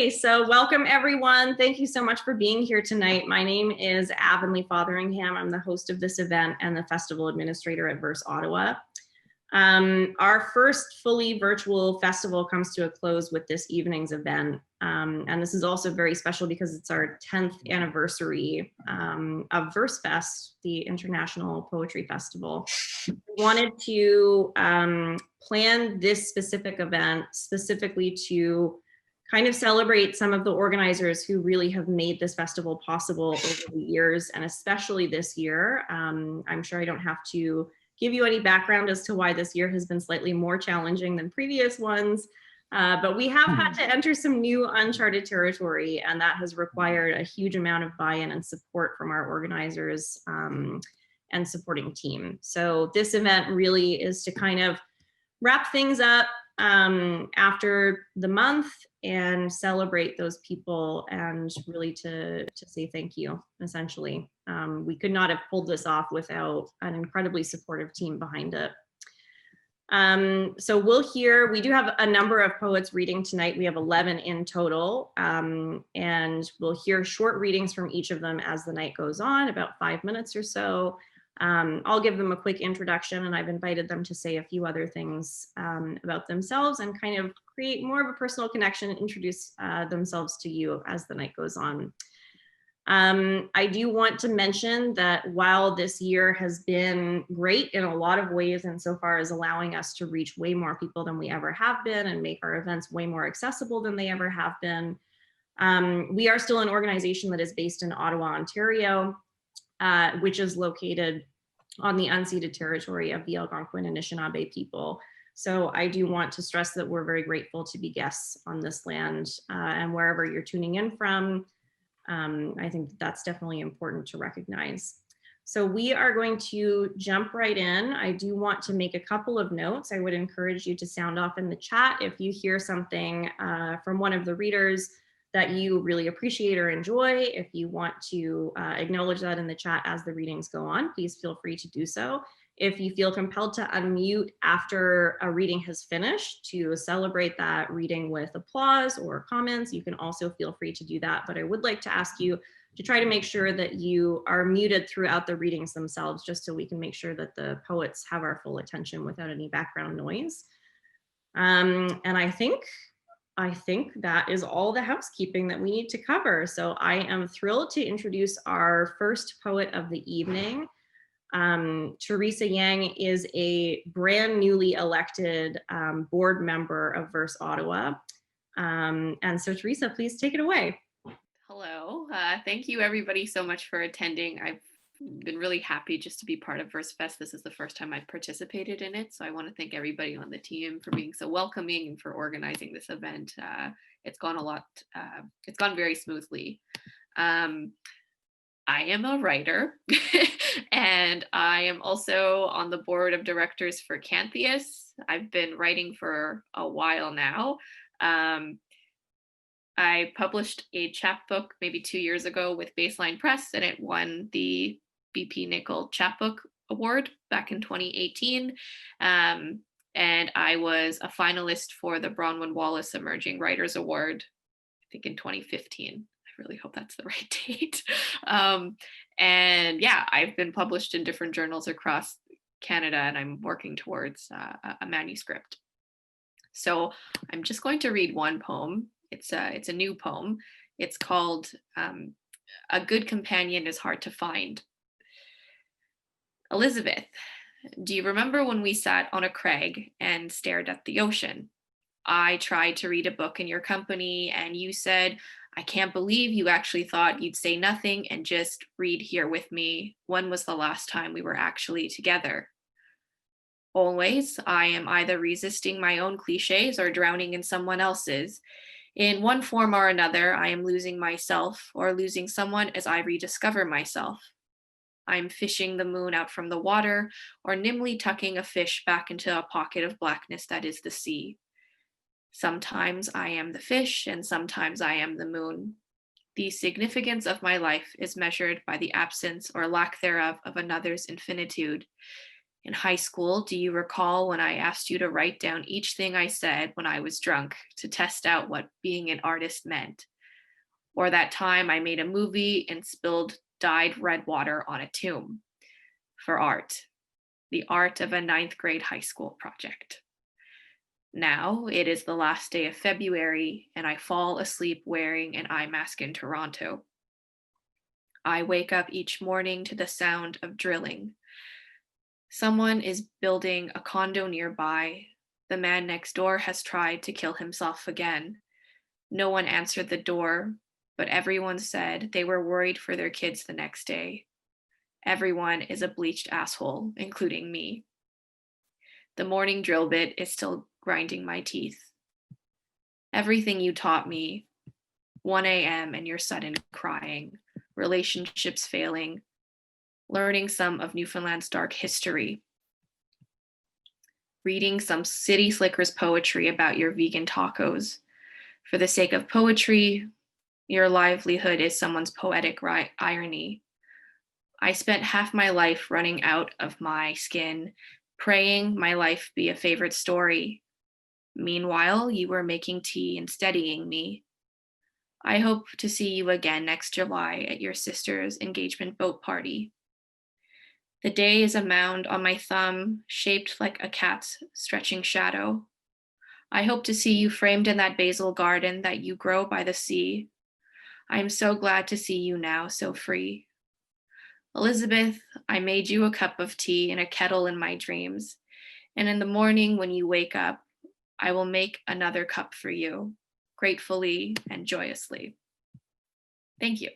Okay, so welcome everyone. Thank you so much for being here tonight. My name is Avonlea Fotheringham. I'm the host of this event and the festival administrator at Verse Ottawa. Our first fully virtual festival comes to a close with this evening's event. And this is also very special because it's our 10th anniversary of Versefest, the International Poetry Festival. We wanted to plan this specific event specifically to kind of celebrate some of the organizers who really have made this festival possible over the years, and especially this year. I'm sure I don't have to give you any background as to why this year has been slightly more challenging than previous ones, but we have had to enter some new uncharted territory, and that has required a huge amount of buy-in and support from our organizers and supporting team. So this event really is to kind of wrap things up after the month and celebrate those people, and really to say thank you, essentially. We could not have pulled this off without an incredibly supportive team behind it. So we do have a number of poets reading tonight. We have 11 in total, and we'll hear short readings from each of them as the night goes on, about 5 minutes or so. I'll give them a quick introduction, and I've invited them to say a few other things about themselves and kind of create more of a personal connection and introduce themselves to you as the night goes on. I do want to mention that while this year has been great in a lot of ways insofar as allowing us to reach way more people than we ever have been and make our events way more accessible than they ever have been, we are still an organization that is based in Ottawa, Ontario, which is located on the unceded territory of the Algonquin and Anishinaabe people. So I do want to stress that we're very grateful to be guests on this land, and wherever you're tuning in from, I think that's definitely important to recognize. So we are going to jump right in. I do want to make a couple of notes. I would encourage you to sound off in the chat if you hear something from one of the readers that you really appreciate or enjoy. If you want to acknowledge that in the chat as the readings go on, please feel free to do so. If you feel compelled to unmute after a reading has finished to celebrate that reading with applause or comments, you can also feel free to do that. But I would like to ask you to try to make sure that you are muted throughout the readings themselves, just so we can make sure that the poets have our full attention without any background noise. And I think that is all the housekeeping that we need to cover. So I am thrilled to introduce our first poet of the evening. Theresa Yang is a brand newly elected board member of Verse Ottawa. And so Theresa, please take it away. Hello, thank you everybody so much for attending. I've been really happy just to be part of Versefest. This is the first time I've participated in it, so I want to thank everybody on the team for being so welcoming and for organizing this event. It's gone very smoothly. I am a writer and I am also on the board of directors for Cantheus. I've been writing for a while now. I published a chapbook maybe 2 years ago with Baseline Press, and it won the BP Nickel Chapbook Award back in 2018. And I was a finalist for the Bronwyn Wallace Emerging Writers Award, I think in 2015. I really hope that's the right date. And yeah, I've been published in different journals across Canada, and I'm working towards a manuscript. So I'm just going to read one poem. It's a new poem. It's called A Good Companion is Hard to Find. Elizabeth, do you remember when we sat on a crag and stared at the ocean? I tried to read a book in your company, and you said, I can't believe you actually thought you'd say nothing and just read here with me. When was the last time we were actually together? Always, I am either resisting my own cliches or drowning in someone else's. In one form or another, I am losing myself or losing someone as I rediscover myself. I'm fishing the moon out from the water, or nimbly tucking a fish back into a pocket of blackness that is the sea. Sometimes I am the fish, and sometimes I am the moon. The significance of my life is measured by the absence or lack thereof of another's infinitude. In high school, do you recall when I asked you to write down each thing I said when I was drunk to test out what being an artist meant? Or that time I made a movie and spilled dyed red water on a tomb for art, the art of a ninth grade high school project. Now it is the last day of February and I fall asleep wearing an eye mask in Toronto. I wake up each morning to the sound of drilling. Someone is building a condo nearby. The man next door has tried to kill himself again. No one answered the door, but everyone said they were worried for their kids the next day. Everyone is a bleached asshole, including me. The morning drill bit is still grinding my teeth. Everything you taught me, 1 a.m. and your sudden crying, relationships failing, learning some of Newfoundland's dark history, reading some city slickers poetry about your vegan tacos. For the sake of poetry, your livelihood is someone's poetic irony. I spent half my life running out of my skin, praying my life be a favorite story. Meanwhile, you were making tea and steadying me. I hope to see you again next July at your sister's engagement boat party. The day is a mound on my thumb, shaped like a cat's stretching shadow. I hope to see you framed in that basil garden that you grow by the sea. I am so glad to see you now, so free. Elizabeth, I made you a cup of tea in a kettle in my dreams, and in the morning when you wake up, I will make another cup for you, gratefully and joyously. Thank you.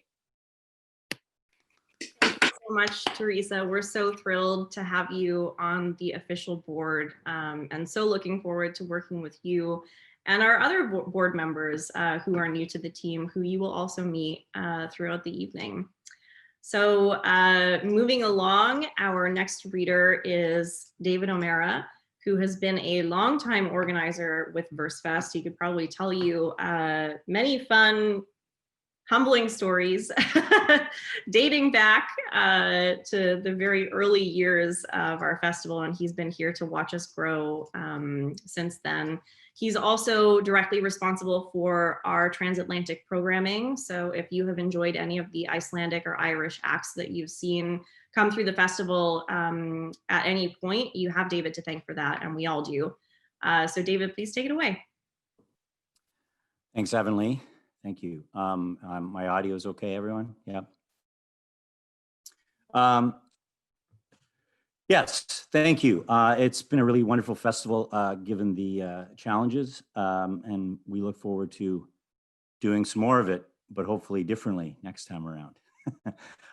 Thank you so much, Theresa. We're so thrilled to have you on the official board, and so looking forward to working with you and our other board members who are new to the team, who you will also meet throughout the evening. So moving along, our next reader is David O'Mara, who has been a longtime organizer with Versefest. He could probably tell you many fun, humbling stories dating back to the very early years of our festival, and he's been here to watch us grow since then. He's also directly responsible for our transatlantic programming. So if you have enjoyed any of the Icelandic or Irish acts that you've seen come through the festival at any point, you have David to thank for that, and we all do. So David, please take it away. Thanks, Avonlea. Thank you. My audio is okay, everyone? Yeah. Yes, thank you. It's been a really wonderful festival given the challenges, and we look forward to doing some more of it, but hopefully differently next time around.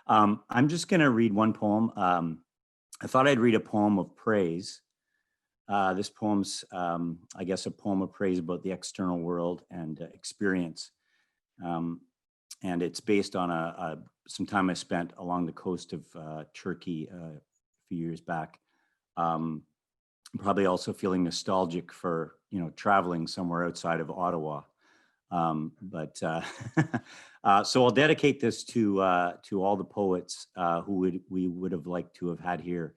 I'm just going to read one poem. I thought I'd read a poem of praise. This poem's, I guess, a poem of praise about the external world and experience. And it's based on some time I spent along the coast of Turkey a few years back. Probably also feeling nostalgic for, traveling somewhere outside of Ottawa. So I'll dedicate this to all the poets who we would have liked to have had here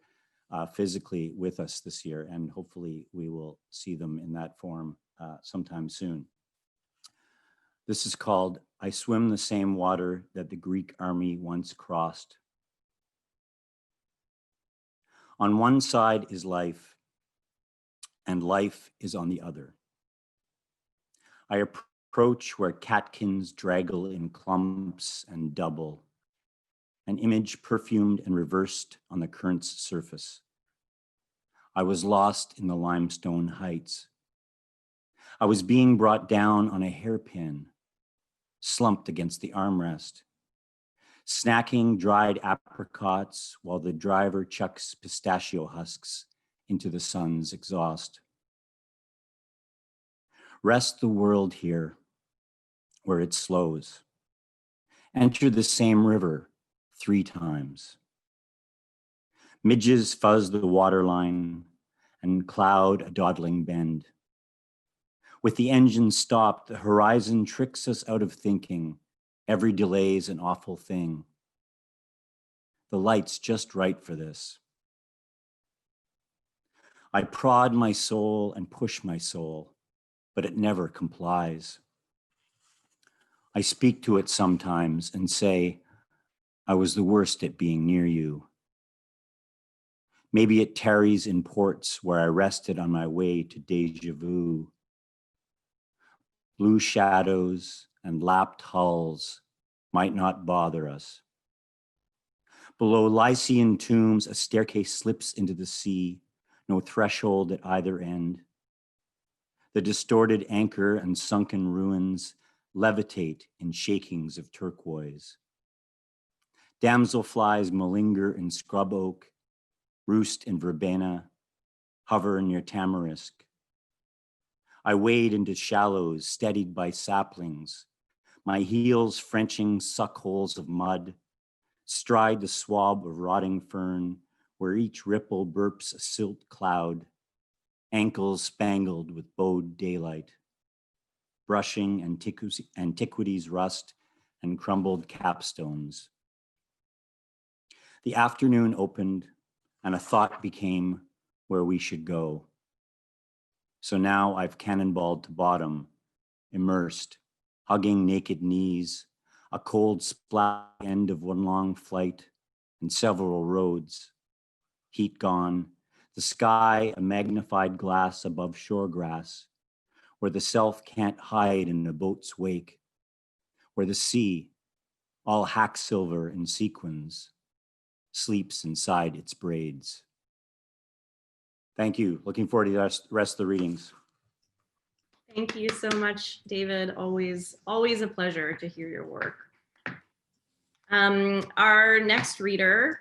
physically with us this year, and hopefully we will see them in that form sometime soon. This is called "I Swim the Same Water That the Greek Army Once Crossed." On one side is life, and life is on the other. I approach where catkins draggle in clumps and double, an image perfumed and reversed on the current's surface. I was lost in the limestone heights. I was being brought down on a hairpin, slumped against the armrest, snacking dried apricots while the driver chucks pistachio husks into the sun's exhaust. Rest the world here, where it slows. Enter the same river 3 times. Midges fuzz the waterline and cloud a dawdling bend. With the engine stopped, the horizon tricks us out of thinking. Every delay's an awful thing. The light's just right for this. I prod my soul and push my soul, but it never complies. I speak to it sometimes and say, I was the worst at being near you. Maybe it tarries in ports where I rested on my way to deja vu. Blue shadows and lapped hulls might not bother us. Below Lycian tombs, a staircase slips into the sea, no threshold at either end. The distorted anchor and sunken ruins levitate in shakings of turquoise. Damselflies malinger in scrub oak, roost in verbena, hover near tamarisk. I wade into shallows steadied by saplings, my heels Frenching suckholes of mud, stride the swab of rotting fern where each ripple burps a silt cloud, ankles spangled with bowed daylight, brushing antiquities rust and crumbled capstones. The afternoon opened and a thought became where we should go. So now I've cannonballed to bottom, immersed, hugging naked knees, a cold splat end of one long flight and several roads. Heat gone, the sky a magnified glass above shore grass, where the self can't hide in a boat's wake, where the sea, all hack silver in sequins, sleeps inside its braids. Thank you. Looking forward to the rest of the readings. Thank you so much, David. Always a pleasure to hear your work. Our next reader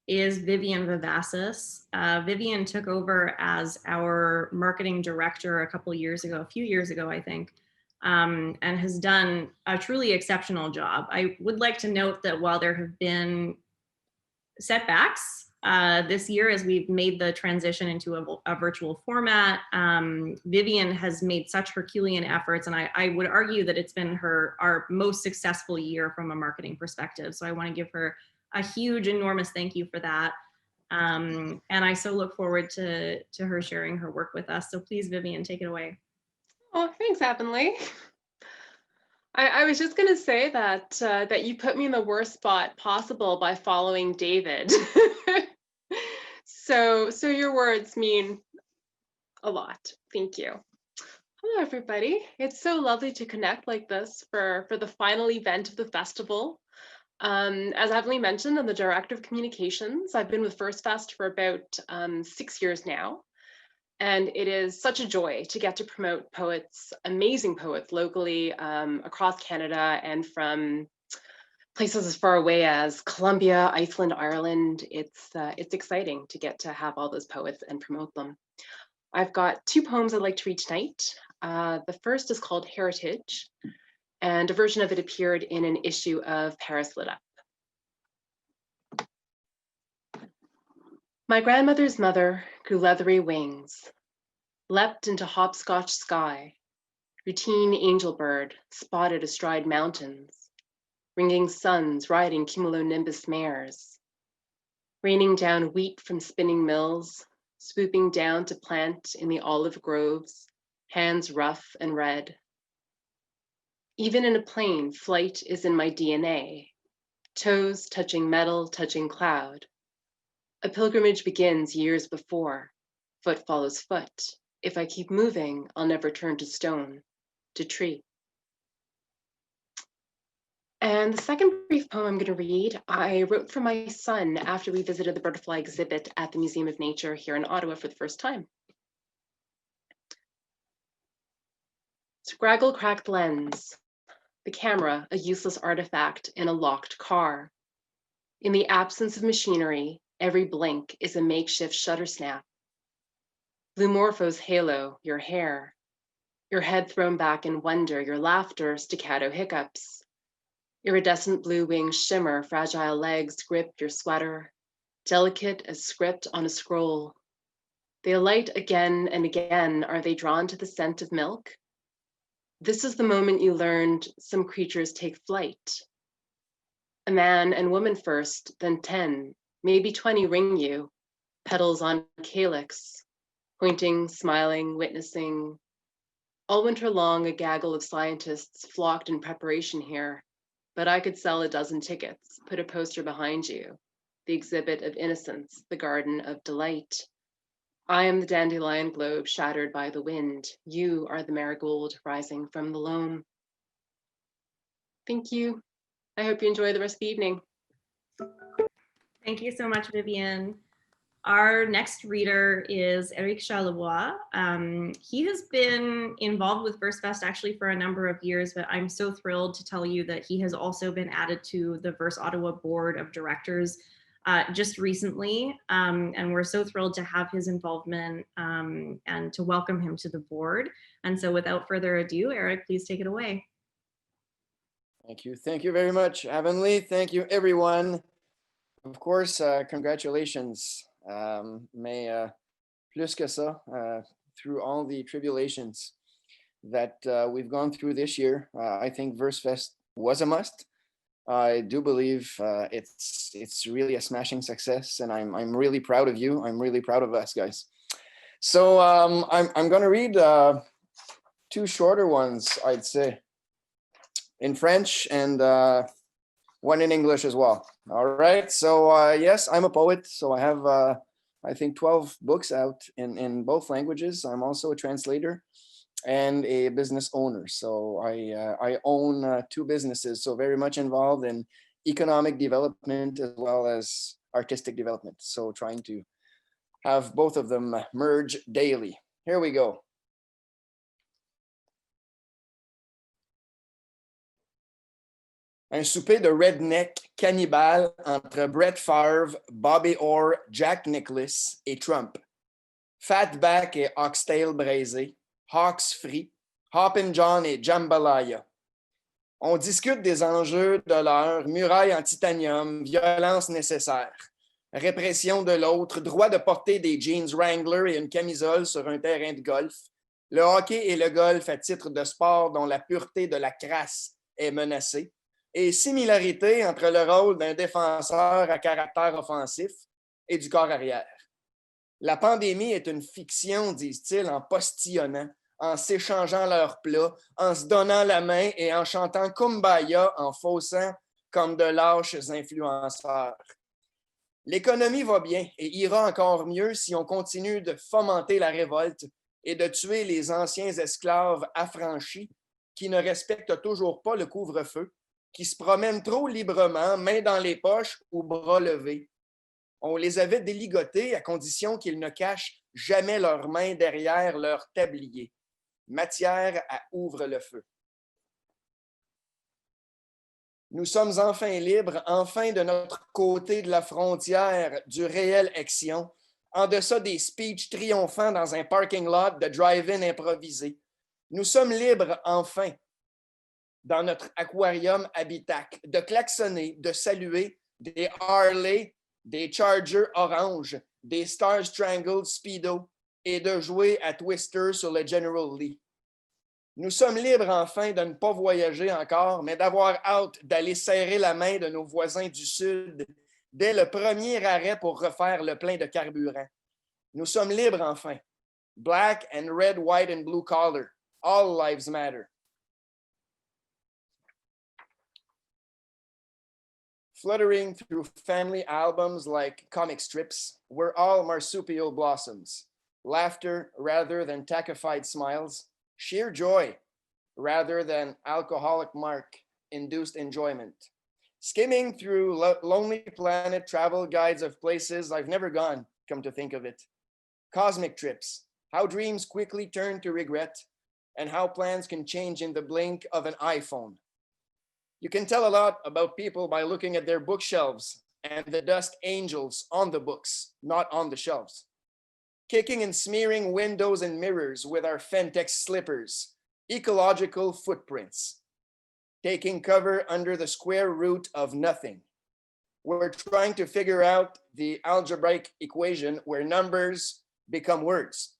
is Vivian Vivacis. Vivian took over as our marketing director a few years ago, I think, and has done a truly exceptional job. I would like to note that while there have been setbacks this year as we've made the transition into a virtual format, Vivian has made such Herculean efforts, and I would argue that it's been our most successful year from a marketing perspective. So I want to give her a huge, enormous thank you for that. And I so look forward to her sharing her work with us. So please, Vivian, take it away. Oh, thanks, Avonlea. I was just going to say that you put me in the worst spot possible by following David. So your words mean a lot. Thank you. Hello, everybody. It's so lovely to connect like this for the final event of the festival. As Avonlea mentioned, I'm the Director of Communications. I've been with Versefest for about 6 years now. And it is such a joy to get to promote poets, amazing poets locally across Canada and from places as far away as Colombia, Iceland, Ireland. It's exciting to get to have all those poets and promote them. I've got 2 poems I'd like to read tonight. The first is called Heritage, and a version of it appeared in an issue of Paris Lit Up. My grandmother's mother grew leathery wings, leapt into hopscotch sky, routine angel bird spotted astride mountains, ringing suns riding cumulonimbus mares, raining down wheat from spinning mills, swooping down to plant in the olive groves, hands rough and red. Even in a plane, flight is in my DNA, toes touching metal, touching cloud. A pilgrimage begins years before, foot follows foot. If I keep moving, I'll never turn to stone, to tree. And the second brief poem I'm going to read, I wrote for my son after we visited the butterfly exhibit at the Museum of Nature here in Ottawa for the first time. Scraggle cracked lens, the camera a useless artifact in a locked car. In the absence of machinery, every blink is a makeshift shutter snap. Blue morpho's halo, your hair, your head thrown back in wonder, your laughter, staccato hiccups. Iridescent blue wings shimmer, fragile legs grip your sweater, delicate as script on a scroll. They alight again and again. Are they drawn to the scent of milk? This is the moment you learned some creatures take flight. A man and woman first, then 10, maybe 20 ring you, petals on calyx. pointing, smiling, witnessing. All winter long, a gaggle of scientists flocked in preparation here, but I could sell a dozen tickets, put a poster behind you, the exhibit of innocence, the garden of delight. I am the dandelion globe shattered by the wind. You are the marigold rising from the loam. Thank you. I hope you enjoy the rest of the evening. Thank you so much, Vivian. Our next reader is Eric Charlevoir. He has been involved with Versefest actually for a number of years, but I'm so thrilled to tell you that he has also been added to the Verse Ottawa Board of Directors just recently. And we're so thrilled to have his involvement and to welcome him to the board. And so without further ado, Eric, please take it away. Thank you. Thank you very much, Avonlea. Thank you, everyone. Of course, congratulations. Mais plus que ça, through all the tribulations that we've gone through this year, I think Versefest was a must. I do believe it's really a smashing success, and I'm really proud of you. I'm really proud of us, guys. So I'm going to read two shorter ones, I'd say, in French and one in English as well. All right. So yes, I'm a poet. So I have, I think, 12 books out in both languages. I'm also a translator and a business owner. So I own two businesses. So very much involved in economic development as well as artistic development. So trying to have both of them merge daily. Here we go. Un souper de redneck cannibale entre Brett Favre, Bobby Orr, Jack Nicklaus et Trump. Fatback et oxtail braisé, hawks frits, Hoppin' John et jambalaya. On discute des enjeux de l'heure, murailles en titanium, violence nécessaire, répression de l'autre, droit de porter des jeans Wrangler et une camisole sur un terrain de golf, le hockey et le golf à titre de sport dont la pureté de la crasse est menacée, et similarité entre le rôle d'un défenseur à caractère offensif et du corps arrière. La pandémie est une fiction, disent-ils, en postillonnant, en s'échangeant leurs plats, en se donnant la main et en chantant Kumbaya en faussant comme de lâches influenceurs. L'économie va bien et ira encore mieux si on continue de fomenter la révolte et de tuer les anciens esclaves affranchis qui ne respectent toujours pas le couvre-feu, qui se promènent trop librement, mains dans les poches ou bras levés. On les avait déligotés à condition qu'ils ne cachent jamais leurs mains derrière leur tablier. Matière à ouvre-le-feu. Nous sommes enfin libres, enfin de notre côté de la frontière du réel action, en deçà des speeches triomphants dans un parking lot de drive-in improvisé. Nous sommes libres, enfin, dans notre aquarium habitacle, de klaxonner, de saluer des Harley, des Charger orange, des Star Strangled Speedo et de jouer à Twister sur le General Lee. Nous sommes libres enfin de ne pas voyager encore, mais d'avoir hâte d'aller serrer la main de nos voisins du Sud dès le premier arrêt pour refaire le plein de carburant. Nous sommes libres enfin. Black and red, white and blue collar. All lives matter. Fluttering through family albums like comic strips, we're all marsupial blossoms. Laughter rather than tackified smiles. Sheer joy rather than alcoholic mark-induced enjoyment. Skimming through Lonely Planet travel guides of places I've never gone, come to think of it. Cosmic trips, how dreams quickly turn to regret, and how plans can change in the blink of an iPhone. You can tell a lot about people by looking at their bookshelves and the dust angels on the books, not on the shelves. Kicking and smearing windows and mirrors with our Fentex slippers, ecological footprints. Taking cover under the square root of nothing. We're trying to figure out the algebraic equation where numbers become words.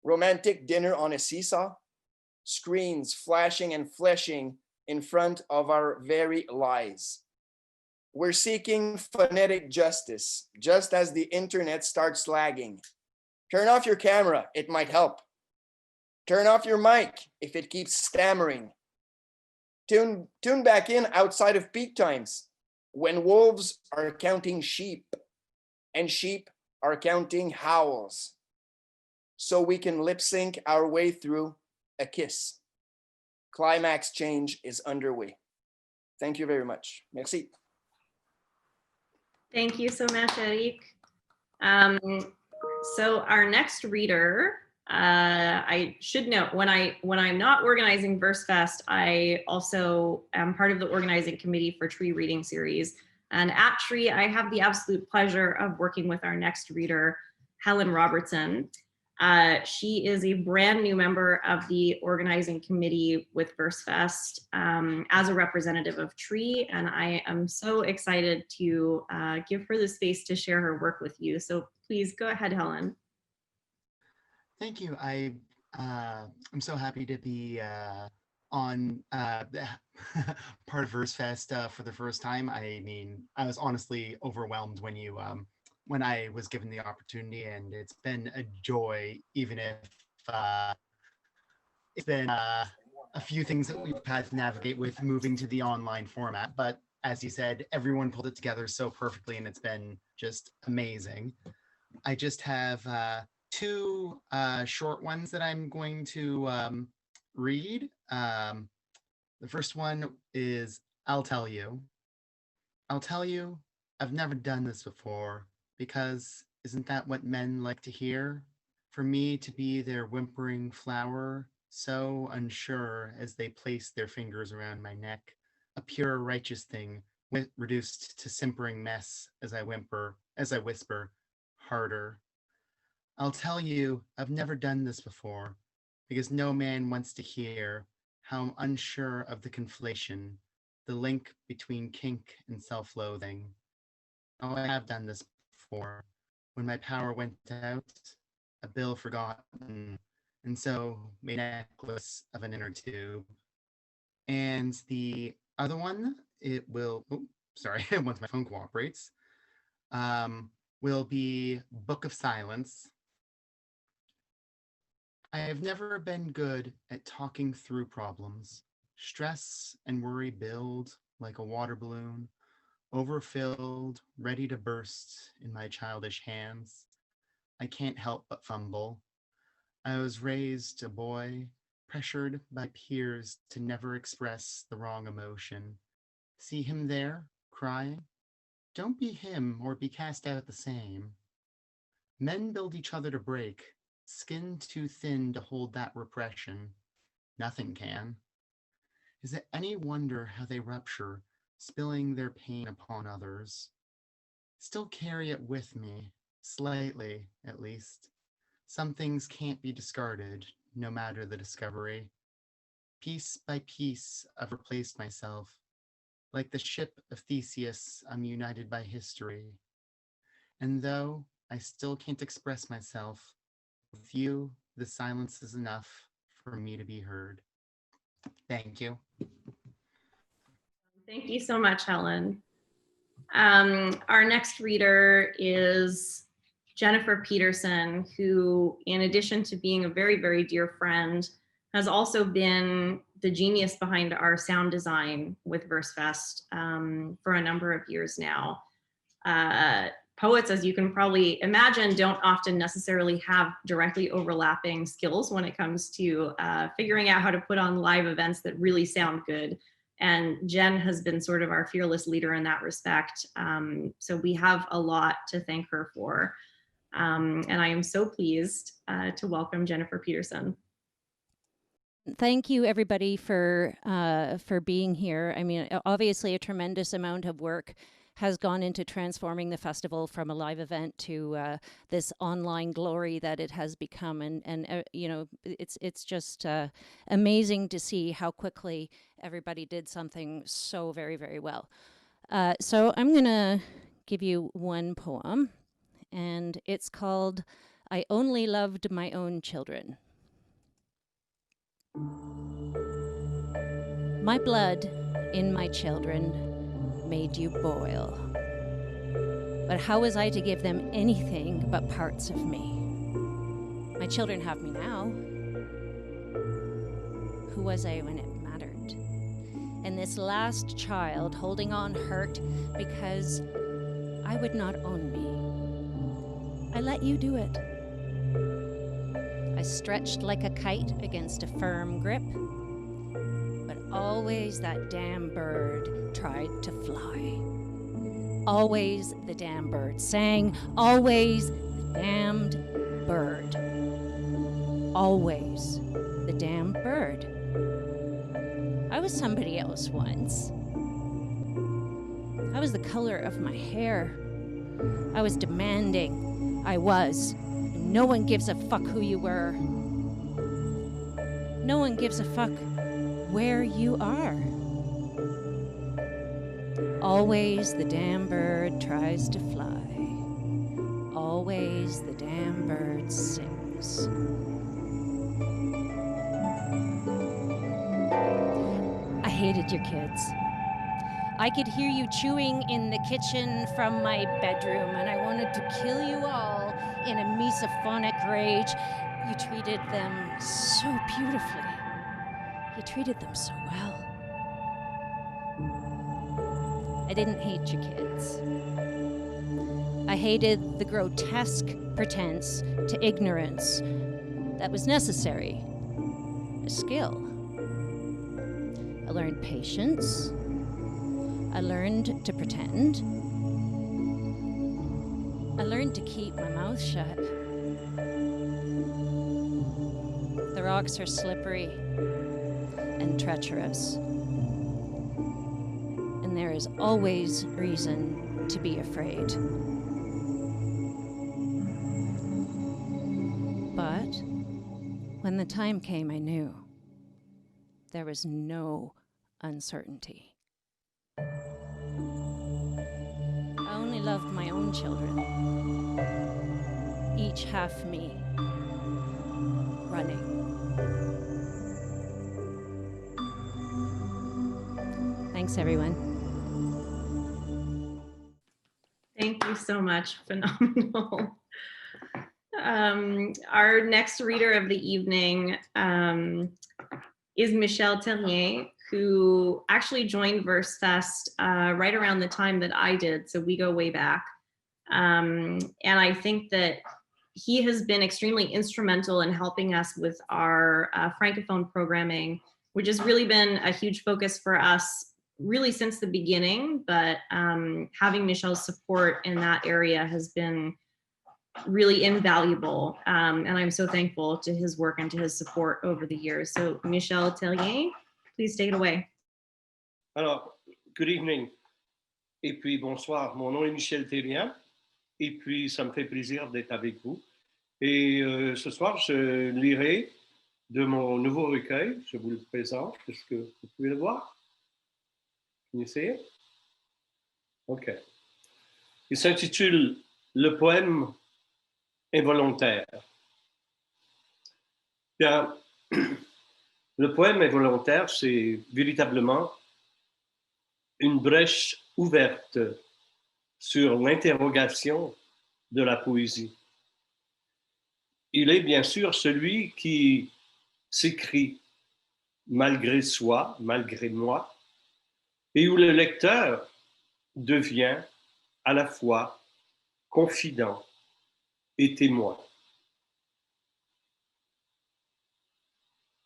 Romantic dinner on a seesaw, screens flashing and fleshing in front of our very lies. We're seeking phonetic justice, just as the internet starts lagging. Turn off your camera, it might help. Turn off your mic if it keeps stammering. Tune back in outside of peak times when wolves are counting sheep and sheep are counting howls, so we can lip sync our way through a kiss. Climax change is underway. Thank you very much. Merci. Thank you so much, Eric. So our next reader, I should note, when I'm not organizing Versefest, I also am part of the organizing committee for Tree Reading Series. And at Tree, I have the absolute pleasure of working with our next reader, Helen Robertson. She is a brand new member of the organizing committee with Versefest as a representative of Tree, and I am so excited to give her the space to share her work with you. So please go ahead, Helen. Thank you. I'm so happy to be on part of Versefest for the first time. I mean, I was honestly overwhelmed when I was given the opportunity, and it's been a joy, even if it's been a few things that we've had to navigate with moving to the online format. But as you said, everyone pulled it together so perfectly, and it's been just amazing. I just have two short ones that I'm going to read. The first one is, I'll tell you. I'll tell you, I've never done this before, because isn't that what men like to hear? For me to be their whimpering flower, so unsure as they place their fingers around my neck, a pure righteous thing, reduced to simpering mess as I whisper, harder. I'll tell you, I've never done this before, because no man wants to hear how I'm unsure of the conflation, the link between kink and self-loathing. Oh, I have done this before, when my power went out, a bill forgotten, and so made a necklace of an inner tube. And the other one, it will, once my phone cooperates, will be Book of Silence. I have never been good at talking through problems. Stress and worry build like a water balloon, overfilled, ready to burst in my childish hands. I can't help but fumble. I was raised a boy, pressured by peers to never express the wrong emotion. See him there, crying? Don't be him or be cast out the same. Men build each other to break, skin too thin to hold that repression. Nothing can. Is it any wonder how they rupture, spilling their pain upon others? Still carry it with me, slightly at least. Some things can't be discarded, no matter the discovery. Piece by piece, I've replaced myself. Like the ship of Theseus, I'm united by history. And though I still can't express myself, with you, the silence is enough for me to be heard. Thank you. Thank you so much, Helen. Our next reader is Jennifer Peterson, who, in addition to being a very, very dear friend, has also been the genius behind our sound design with Versefest for a number of years now. Poets, as you can probably imagine, don't often necessarily have directly overlapping skills when it comes to figuring out how to put on live events that really sound good. And Jen has been sort of our fearless leader in that respect. So we have a lot to thank her for. And I am so pleased to welcome Jennifer Peterson. Thank you, everybody, for being here. I mean, obviously, a tremendous amount of work has gone into transforming the festival from a live event to this online glory that it has become. And you know, it's just amazing to see how quickly everybody did something so very, very well. So I'm going to give you one poem, and it's called I Only Loved My Own Children. My blood in my children made you boil. But how was I to give them anything but parts of me? My children have me now. Who was I when it mattered? And this last child holding on hurt because I would not own me. I let you do it. I stretched like a kite against a firm grip, but always that damn bird tried to fly. Always the damn bird sang, always the damned bird. Always the damn bird. I was somebody else once. I was the color of my hair. I was demanding. I was. And no one gives a fuck who you were. No one gives a fuck where you are. Always the damn bird tries to fly. Always the damn bird sings. I hated your kids. I could hear you chewing in the kitchen from my bedroom, and I wanted to kill you all in a misophonic rage. You treated them so beautifully. You treated them so well. I didn't hate your kids. I hated the grotesque pretense to ignorance that was necessary, a skill. I learned patience. I learned to pretend. I learned to keep my mouth shut. The rocks are slippery and treacherous, and there is always reason to be afraid. But when the time came, I knew there was no uncertainty. I only loved my own children, each half me, running. Thanks, everyone. Thank you so much. Phenomenal. Our next reader of the evening is Michelle Terrien, who actually joined Versefest right around the time that I did, so we go way back. And I think that he has been extremely instrumental in helping us with our Francophone programming, which has really been a huge focus for us really since the beginning, but having Michelle's support in that area has been really invaluable. And I'm so thankful to his work and to his support over the years. So Michelle Terrien, please take it away. Alors, good evening. Et puis bonsoir. Mon nom est Michel Terrien. Et puis ça me fait plaisir d'être avec vous. Et ce soir, je lirai de mon nouveau recueil. Je vous le présente. Est-ce que vous pouvez le voir? Can you see it? OK. Il s'intitule Le poème involontaire. Bien, le poème involontaire, c'est véritablement une brèche ouverte sur l'interrogation de la poésie. Il est bien sûr celui qui s'écrit malgré soi, malgré moi, et où le lecteur devient à la fois confident et témoin.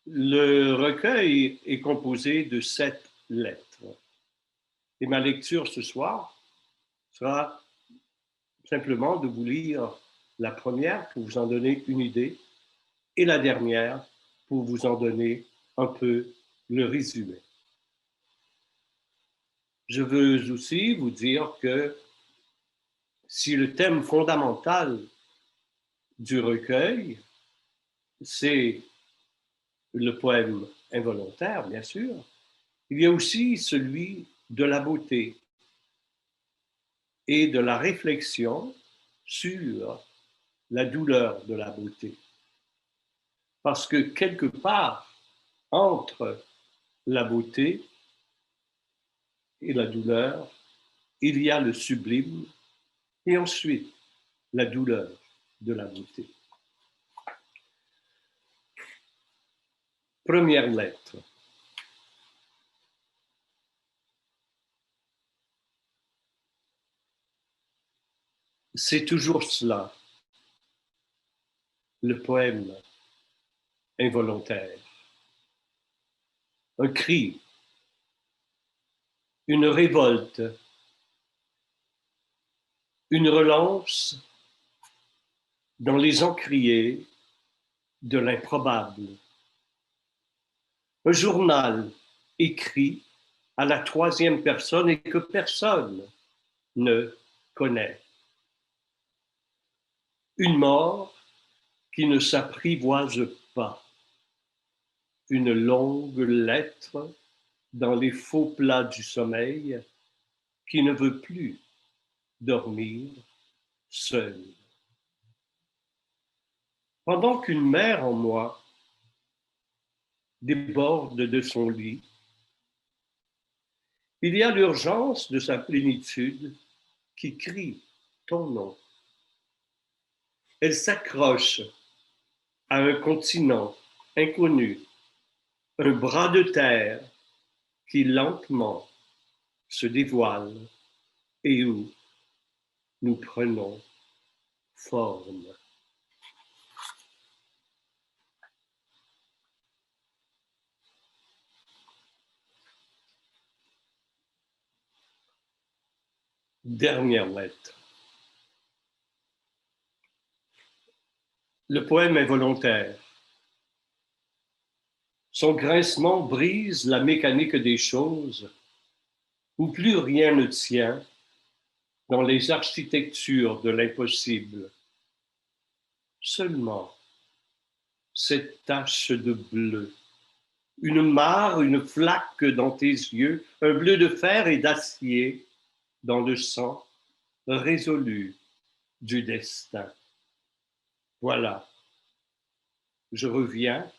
Le recueil est composé de 7 lettres. Et ma lecture ce soir sera simplement de vous lire la première pour vous en donner une idée et la dernière pour vous en donner un peu le résumé. Je veux aussi vous dire que si le thème fondamental du recueil, c'est le poème involontaire, bien sûr, il y a aussi celui de la beauté et de la réflexion sur la douleur de la beauté. Parce que quelque part, entre la beauté et la douleur, il y a le sublime et ensuite la douleur de la beauté. Première lettre. C'est toujours cela, le poème involontaire. Un cri, une révolte, une relance dans les encriers de l'improbable. Un journal écrit à la troisième personne et que personne ne connaît. Une mort qui ne s'apprivoise pas. Une longue lettre dans les faux plats du sommeil qui ne veut plus dormir seule. Pendant qu'une mère en moi déborde de son lit, il y a l'urgence de sa plénitude qui crie ton nom. Elle s'accroche à un continent inconnu, un bras de terre qui lentement se dévoile et où nous prenons forme. Dernière lettre. Le poème est volontaire. Son grincement brise la mécanique des choses, où plus rien ne tient dans les architectures de l'impossible. Seulement cette tache de bleu, une mare, une flaque dans tes yeux, un bleu de fer et d'acier dans le sang résolu du destin. Voilà, je reviens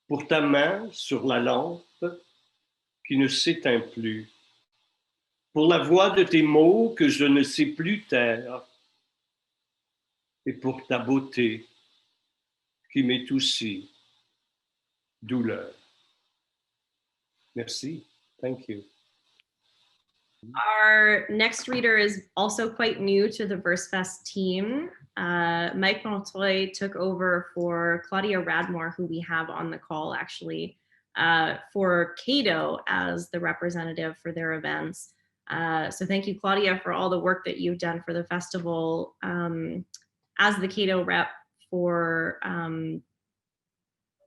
pour ta main sur la lampe qui ne s'éteint plus, pour la voix de tes mots que je ne sais plus taire, et pour ta beauté qui m'étoussit, douleur. Merci. Thank you. Our next reader is also quite new to the Versefest team. Mike Montoy took over for Claudia Radmore, who we have on the call actually, for Cato as the representative for their events. So thank you, Claudia, for all the work that you've done for the festival as the Cato rep for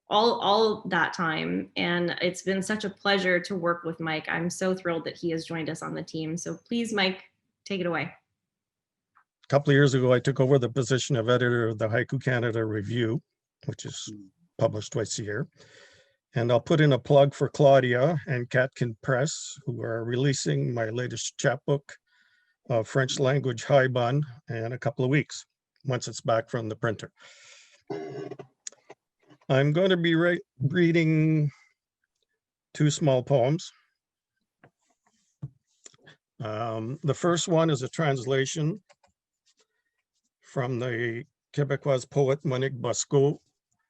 all that time. And it's been such a pleasure to work with Mike. I'm so thrilled that he has joined us on the team. So please, Mike, take it away. A couple of years ago, I took over the position of editor of the Haiku Canada Review, which is published twice a year. And I'll put in a plug for Claudia and Catkin Press, who are releasing my latest chapbook of French language haibun in a couple of weeks, once it's back from the printer. I'm going to be reading two small poems. The first one is a translation from the Québécoise poet Monique Bosco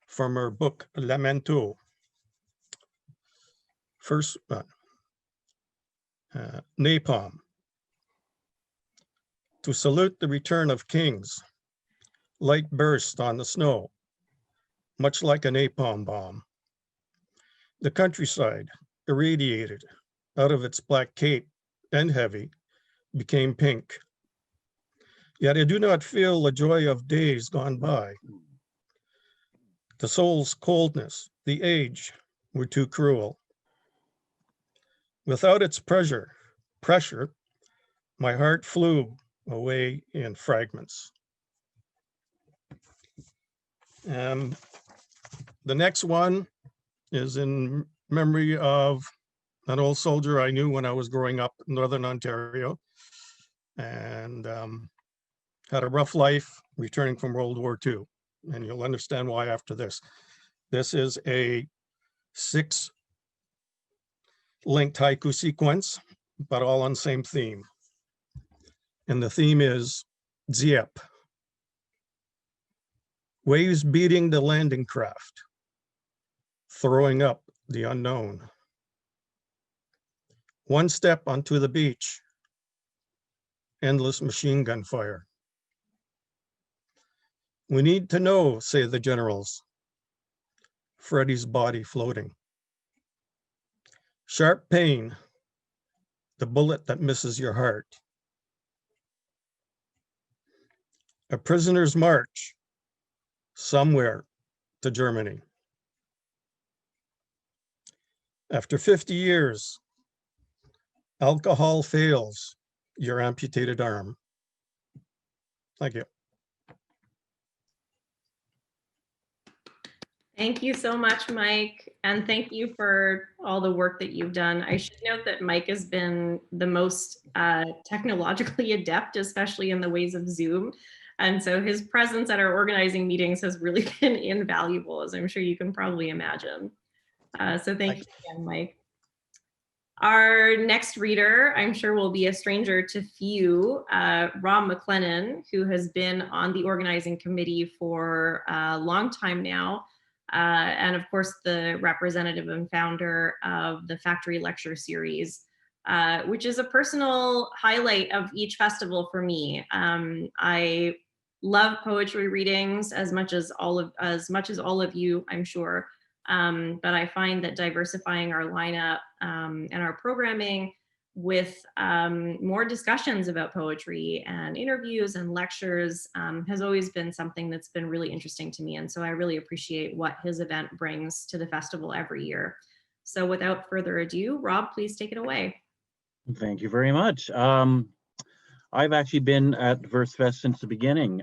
from her book Lamento. First one, napalm. To salute the return of kings, light burst on the snow, much like a napalm bomb. The countryside, irradiated out of its black cape and heavy, became pink. Yet I do not feel the joy of days gone by. The soul's coldness, the age, were too cruel. Without its pressure, my heart flew away in fragments. The next one is in memory of an old soldier I knew when I was growing up in Northern Ontario, and had a rough life returning from World War II. And you'll understand why after this. This is a 6-linked haiku sequence, but all on the same theme. And the theme is Ziep. Waves beating the landing craft. throwing up the unknown. One step onto the beach, endless machine gun fire. We need to know, say the generals. Freddie's body floating. Sharp pain, the bullet that misses your heart. A prisoner's march, somewhere to Germany. After 50 years, alcohol fails your amputated arm. Thank you. Thank you so much, Mike. And thank you for all the work that you've done. I should note that Mike has been the most technologically adept, especially in the ways of Zoom. And so his presence at our organizing meetings has really been invaluable, as I'm sure you can probably imagine. So thank you again, Mike. Our next reader, I'm sure will be a stranger to few, Rob McLennan, who has been on the organizing committee for a long time now. And of course, the representative and founder of the Factory Lecture Series, which is a personal highlight of each festival for me. I love poetry readings as much as all of you, I'm sure. But I find that diversifying our lineup and our programming with more discussions about poetry and interviews and lectures has always been something that's been really interesting to me. And so I really appreciate what his event brings to the festival every year. So without further ado, Rob, please take it away. Thank you very much. I've actually been at Versefest since the beginning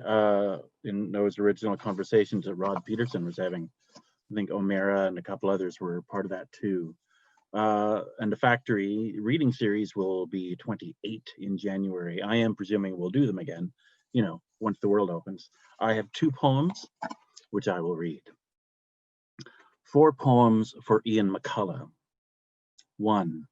in those original conversations that Rod Peterson was having. I think O'Mara and a couple others were part of that too. And the Factory reading series will be 28 in January. I am presuming we'll do them again, you know, once the world opens. I have 2 poems, which I will read. 4 poems for Ian Mccullough. 1.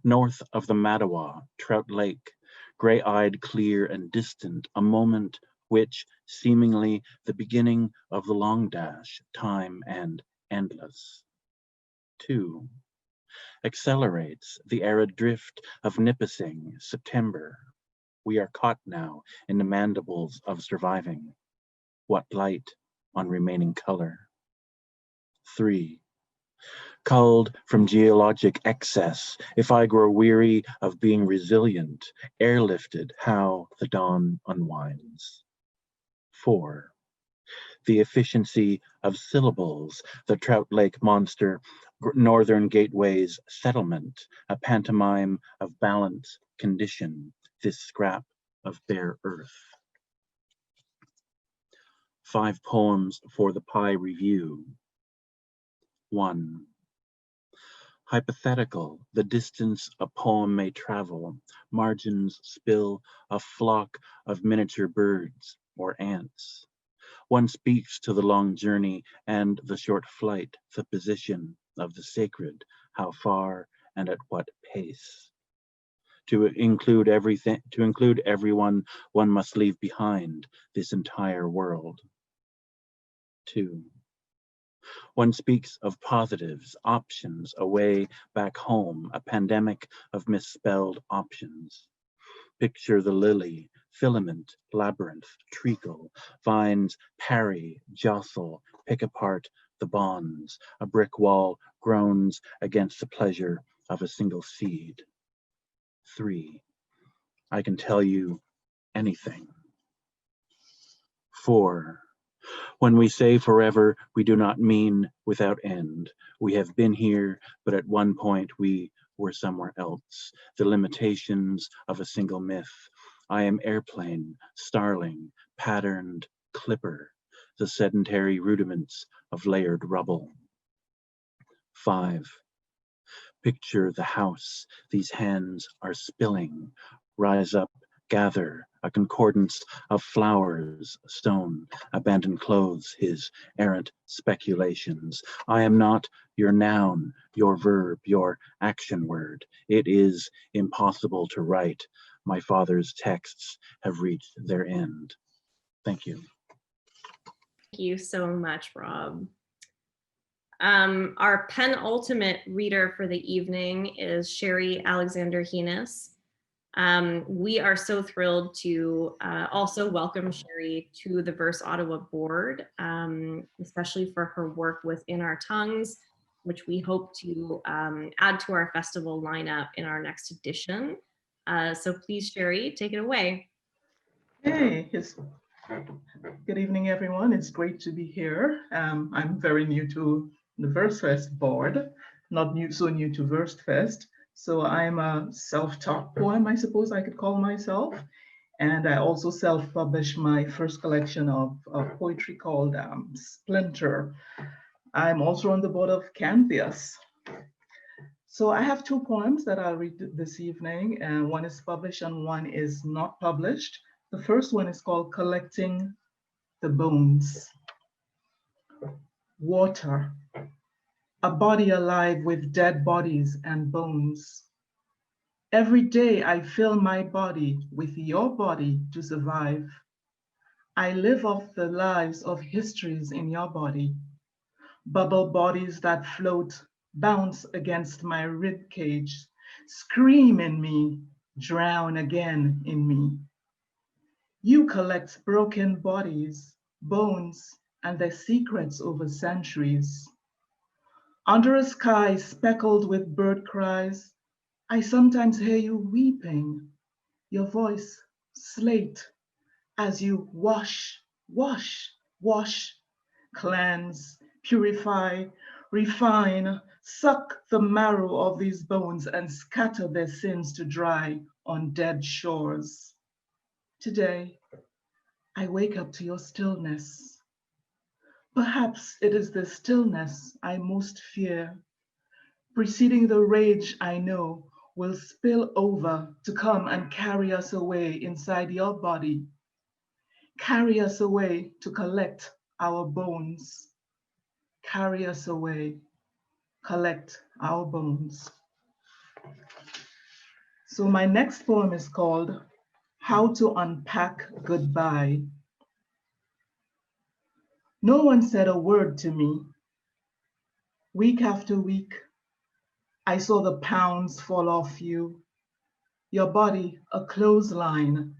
North of the Mattawa, Trout Lake, gray-eyed, clear and distant, a moment which, seemingly the beginning of the long dash, time and endless. 2. Accelerates the arid drift of Nipissing, September. We are caught now in the mandibles of surviving. What light on remaining color. 3. Culled from geologic excess, if I grow weary of being resilient, airlifted, how the dawn unwinds. 4. The efficiency of syllables, the Trout Lake monster, Northern Gateway's settlement, a pantomime of balance, condition, this scrap of bare earth. 5 poems for the Pie Review. 1. Hypothetical, the distance a poem may travel, margins spill a flock of miniature birds or ants. One speaks to the long journey and the short flight, the position of the sacred, how far and at what pace. To include everyone, one must leave behind this entire world. 2. One speaks of positives, options, a way back home, a pandemic of misspelled options. Picture the lily, filament, labyrinth, treacle, vines parry, jostle, pick apart the bonds. A brick wall groans against the pleasure of a single seed. 3. I can tell you anything. 4. When we say forever, we do not mean without end. We have been here, but at one point we were somewhere else. The limitations of a single myth. I am airplane, starling, patterned, clipper, the sedentary rudiments of layered rubble. 5. Picture the house these hands are spilling. Rise up, gather, a concordance of flowers, stone, abandoned clothes, his errant speculations. I am not your noun, your verb, your action word. It is impossible to write. My father's texts have reached their end. Thank you. Thank you so much, Rob. Our penultimate reader for the evening is Sherry Alexander Hines. We are so thrilled to also welcome Sherry to the Verse Ottawa board, especially for her work within our tongues, which we hope to add to our festival lineup in our next edition. So please, Sherry, take it away. Hey, good evening, everyone. It's great to be here. I'm very new to the Versefest board, not so new to Versefest. So I'm a self-taught poem, I suppose I could call myself. And I also self-published my first collection of poetry called Splinter. I'm also on the board of Canvias. So I have two poems that I'll read this evening. One is published and one is not published. The first one is called Collecting the Bones. Water, a body alive with dead bodies and bones. Every day I fill my body with your body to survive. I live off the lives of histories in your body, bubble bodies that float, bounce against my rib cage, scream in me, drown again in me. You collect broken bodies, bones, and their secrets over centuries. Under a sky speckled with bird cries, I sometimes hear you weeping, your voice slate as you wash, wash, wash, cleanse, purify, refine, suck the marrow of these bones and scatter their sins to dry on dead shores. Today, I wake up to your stillness. Perhaps it is the stillness I most fear, preceding the rage I know will spill over to come and carry us away inside your body, carry us away to collect our bones, carry us away, collect our bones. So my next poem is called How to Unpack Goodbye. No one said a word to me. Week after week, I saw the pounds fall off you, your body a clothesline,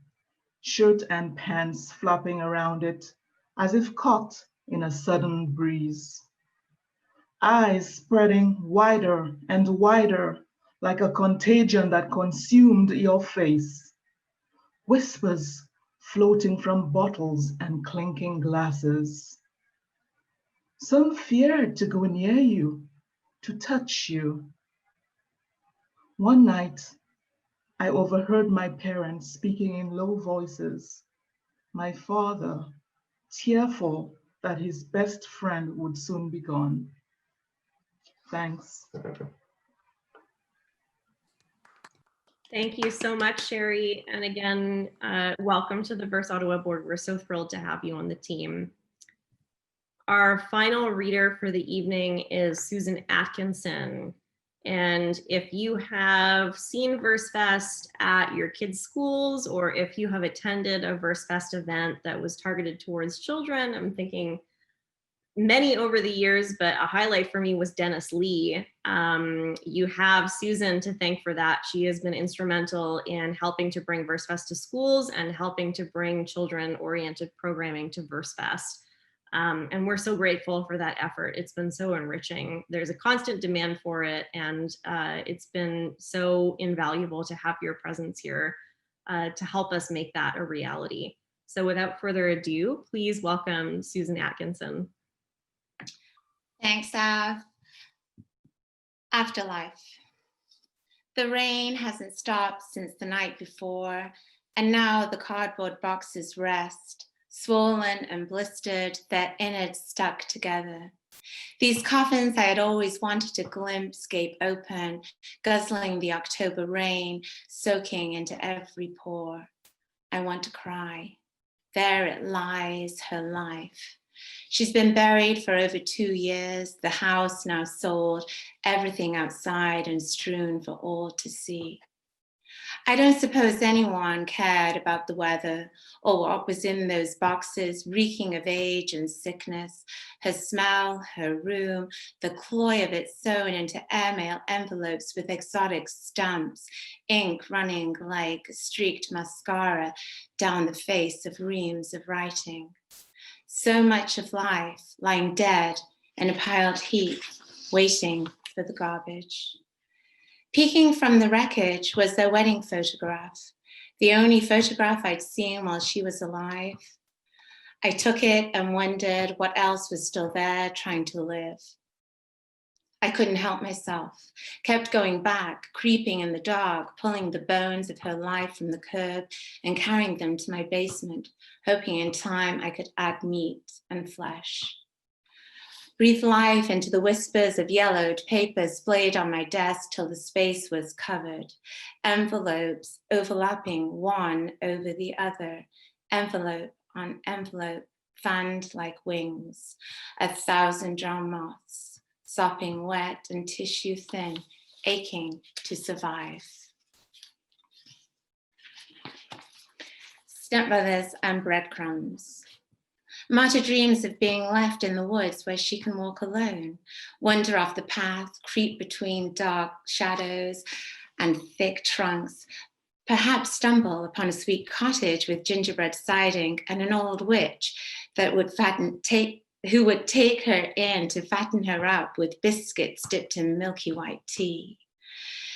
shirt and pants flapping around it as if caught in a sudden breeze. Eyes spreading wider and wider like a contagion that consumed your face. Whispers floating from bottles and clinking glasses. Some feared to go near you, to touch you. One night, I overheard my parents speaking in low voices. My father, tearful that his best friend would soon be gone. Thanks. Thank you so much, Sherry. And again, welcome to the Verse Ottawa board. We're so thrilled to have you on the team. Our final reader for the evening is Susan Atkinson. And if you have seen Versefest at your kids' schools, or if you have attended a Versefest event that was targeted towards children, I'm thinking many over the years, but a highlight for me was Dennis Lee. You have Susan to thank for that. She has been instrumental in helping to bring Versefest to schools and helping to bring children-oriented programming to Versefest. And we're so grateful for that effort. It's been so enriching. There's a constant demand for it, and it's been so invaluable to have your presence here to help us make that a reality. So without further ado, please welcome Susan Atkinson. Thanks, Av. Afterlife. The rain hasn't stopped since the night before, and now the cardboard boxes rest, swollen and blistered, their innards stuck together. These coffins I had always wanted to glimpse gape open, guzzling the October rain, soaking into every pore. I want to cry. There it lies, her life. She's been buried for over 2 years, the house now sold, everything outside and strewn for all to see. I don't suppose anyone cared about the weather or what was in those boxes, reeking of age and sickness, her smell, her room, the cloy of it sewn into airmail envelopes with exotic stamps, ink running like streaked mascara down the face of reams of writing. So much of life lying dead in a piled heap, waiting for the garbage. Peeking from the wreckage was their wedding photograph, the only photograph I'd seen while she was alive. I took it and wondered what else was still there trying to live. I couldn't help myself, kept going back, creeping in the dark, pulling the bones of her life from the curb and carrying them to my basement, hoping in time I could add meat and flesh. Breathe life into the whispers of yellowed paper splayed on my desk till the space was covered. Envelopes overlapping one over the other, envelope on envelope, fanned like wings, 1,000 drowned moths, sopping wet and tissue thin, aching to survive. Stepmothers and breadcrumbs. Marta dreams of being left in the woods where she can walk alone, wander off the path, creep between dark shadows and thick trunks, perhaps stumble upon a sweet cottage with gingerbread siding and an old witch that would who would take her in to fatten her up with biscuits dipped in milky white tea.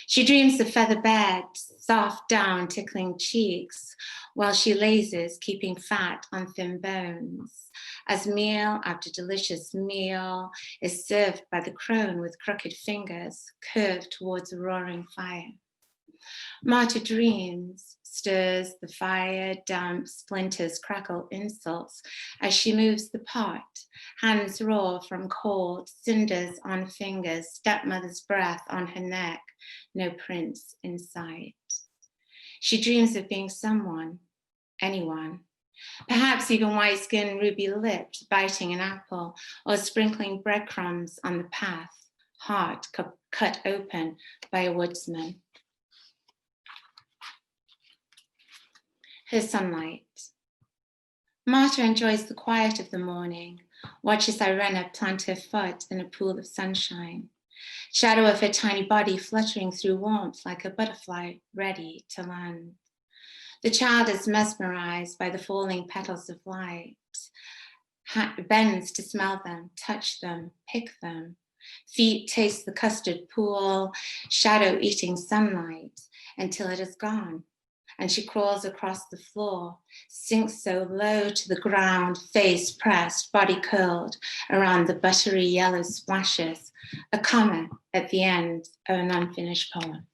She dreams of feather beds, soft down tickling cheeks, while she lazes, keeping fat on thin bones, as meal after delicious meal is served by the crone with crooked fingers curved towards a roaring fire. Marta dreams, stirs the fire, damp splinters crackle insults as she moves the pot, hands raw from cold, cinders on fingers, stepmother's breath on her neck, no prince in sight. She dreams of being someone, anyone, perhaps even white-skinned, ruby-lipped, biting an apple, or sprinkling breadcrumbs on the path, heart cut open by a woodsman. Her sunlight. Marta enjoys the quiet of the morning, watches Irena plant her foot in a pool of sunshine, shadow of her tiny body fluttering through warmth like a butterfly ready to land. The child is mesmerized by the falling petals of light, bends to smell them, touch them, pick them. Feet taste the custard pool, shadow eating sunlight until it is gone. And she crawls across the floor, sinks so low to the ground, face pressed, body curled around the buttery yellow splashes, a comma at the end of an unfinished poem.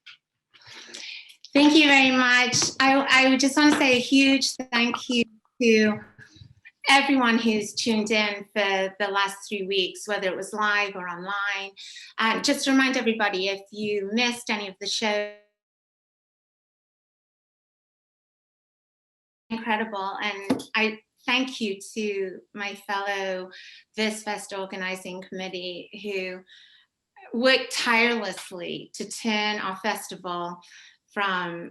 Thank you very much. I just want to say a huge thank you to everyone who's tuned in for the last 3 weeks, whether it was live or online. Just to remind everybody, if you missed any of the show, incredible, and I thank you to my fellow Versefest organizing committee who worked tirelessly to turn our festival from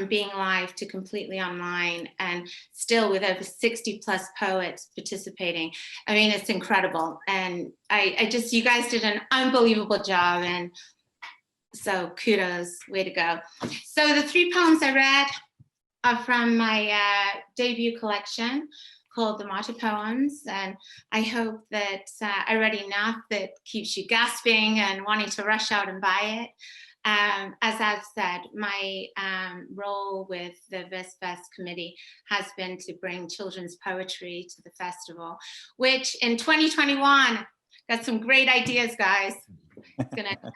being live to completely online, and still with over 60 plus poets participating. I mean, it's incredible, and I just, you guys did an unbelievable job, and so kudos, way to go. So the 3 poems I read are from my debut collection called The Marta Poems, and I hope that I read enough that keeps you gasping and wanting to rush out and buy it. As I've said, my role with the Versefest committee has been to bring children's poetry to the festival, which in 2021, got some great ideas, guys. It's gonna be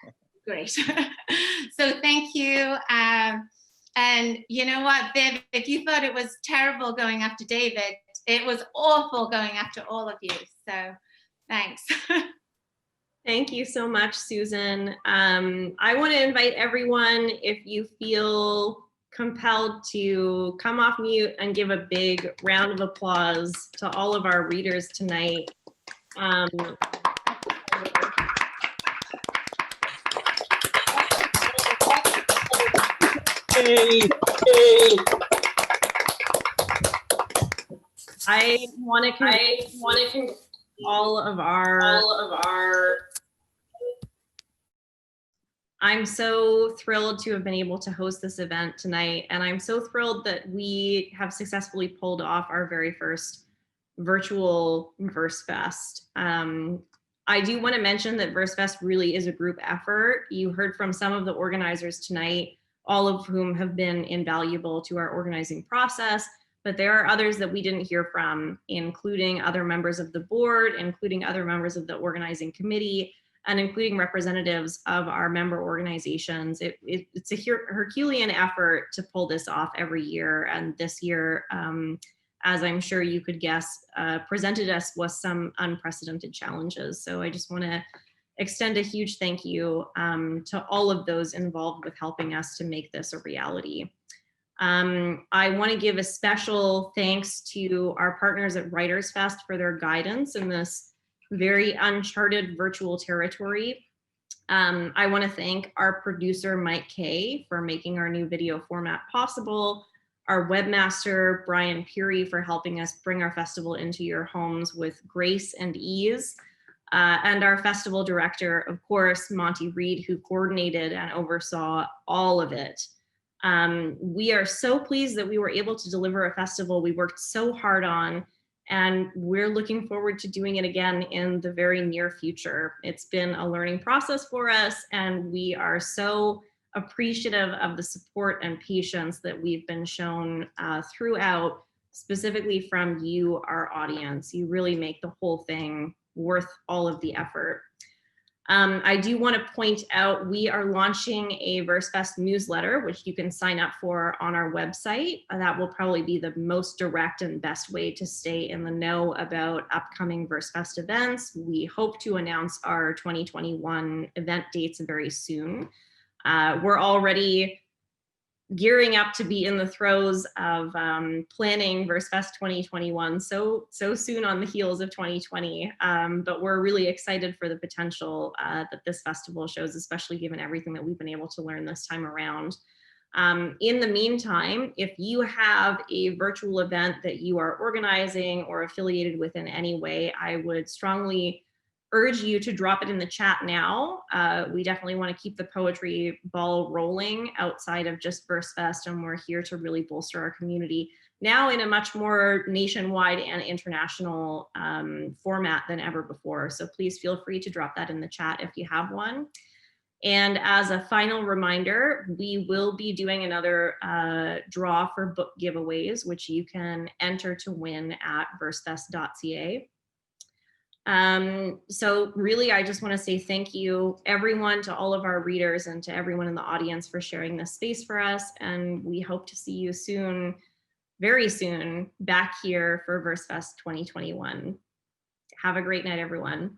great. So thank you. And you know what, Viv, if you thought it was terrible going after David, it was awful going after all of you. So thanks. Thank you so much, Susan. I want to invite everyone, if you feel compelled, to come off mute and give a big round of applause to all of our readers tonight. Yay! Yay! I want to all of our. I'm so thrilled to have been able to host this event tonight, and I'm so thrilled that we have successfully pulled off our very first virtual Versefest. I do want to mention that Versefest really is a group effort. You heard from some of the organizers tonight, all of whom have been invaluable to our organizing process, but there are others that we didn't hear from, including other members of the board, including other members of the organizing committee, and including representatives of our member organizations. It's a Herculean effort to pull this off every year, and this year, as I'm sure you could guess, presented us with some unprecedented challenges. So I just want to extend a huge thank you to all of those involved with helping us to make this a reality. I want to give a special thanks to our partners at Writers Fest for their guidance in this very uncharted virtual territory. I want to thank our producer, Mike Kay, for making our new video format possible, our webmaster, Brian Peary, for helping us bring our festival into your homes with grace and ease, and our festival director, of course, Monty Reed, who coordinated and oversaw all of it. We are so pleased that we were able to deliver a festival we worked so hard on, and we're looking forward to doing it again in the very near future. It's been a learning process for us, and we are so appreciative of the support and patience that we've been shown throughout, specifically from you, our audience. You really make the whole thing worth all of the effort. I do want to point out we are launching a Versefest newsletter, which you can sign up for on our website. That will probably be the most direct and best way to stay in the know about upcoming Versefest events. We hope to announce our 2021 event dates very soon. We're already gearing up to be in the throes of planning Versefest 2021 so soon on the heels of 2020, but we're really excited for the potential that this festival shows, especially given everything that we've been able to learn this time around. In the meantime, if you have a virtual event that you are organizing or affiliated with in any way, I would strongly urge you to drop it in the chat now. We definitely want to keep the poetry ball rolling outside of just Versefest, and we're here to really bolster our community now in a much more nationwide and international format than ever before. So please feel free to drop that in the chat if you have one. And as a final reminder, we will be doing another draw for book giveaways, which you can enter to win at versefest.ca. So really, I just want to say thank you, everyone, to all of our readers and to everyone in the audience for sharing this space for us. And we hope to see you soon, very soon, back here for Versefest 2021. Have a great night, everyone.